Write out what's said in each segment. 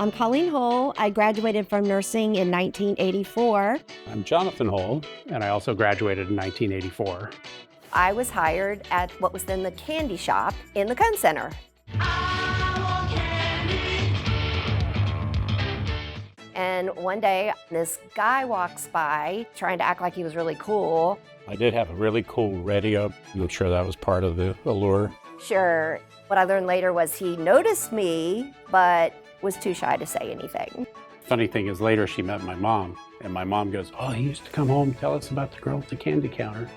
I'm Colleen Hole. I graduated from nursing in 1984. I'm Johnathan Hole, and I also graduated in 1984. I was hired at what was then the Candy Shoppe in the Cone Center. And one day, this guy walks by trying to act like he was really cool. I did have a really cool radio. I'm sure that was part of the allure. Sure. What I learned later was he noticed me, but was too shy to say anything. Funny thing is, later she met my mom, and my mom goes, "Oh, he used to come home and tell us about the girl at the candy counter."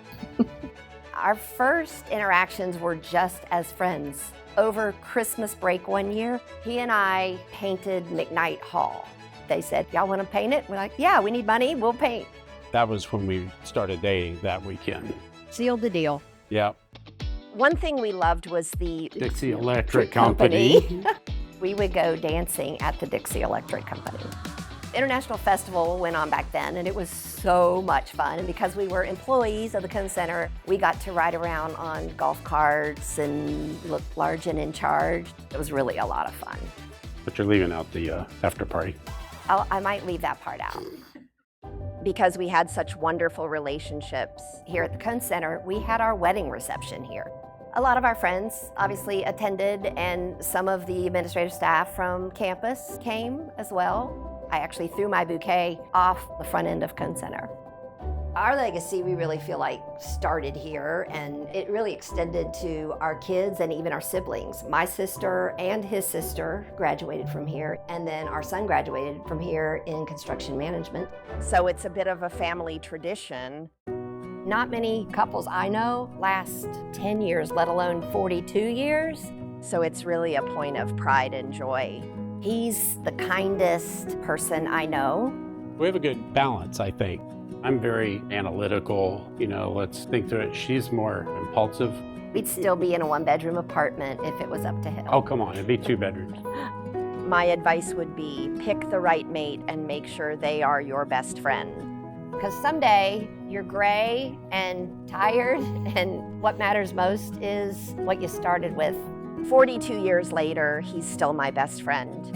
Our first interactions were just as friends. Over Christmas break one year, he and I painted McKnight Hall. They said, "Y'all want to paint it?" We're like, "Yeah, we need money, we'll paint." That was when we started dating that weekend. Sealed the deal. Yeah. One thing we loved was the Dixie Electric Company. We would go dancing at the Dixie Electric Company. International Festival went on back then, and it was so much fun. And because we were employees of the Cone Center, we got to ride around on golf carts and look large and in charge. It was really a lot of fun. But you're leaving out the after party. I might leave that part out. Because we had such wonderful relationships here at the Cone Center, we had our wedding reception here. A lot of our friends obviously attended, and some of the administrative staff from campus came as well. I actually threw my bouquet off the front end of Cone Center. Our legacy, we really feel like, started here, and it really extended to our kids and even our siblings. My sister and his sister graduated from here, and then our son graduated from here in construction management. So it's a bit of a family tradition. Not many couples I know last 10 years, let alone 42 years. So it's really a point of pride and joy. He's the kindest person I know. We have a good balance, I think. I'm very analytical, let's think through it. She's more impulsive. We'd still be in a one-bedroom apartment if it was up to him. Oh, come on, it'd be 2 bedrooms. My advice would be pick the right mate and make sure they are your best friend. Because someday you're gray and tired, and what matters most is what you started with. 42 years later, he's still my best friend.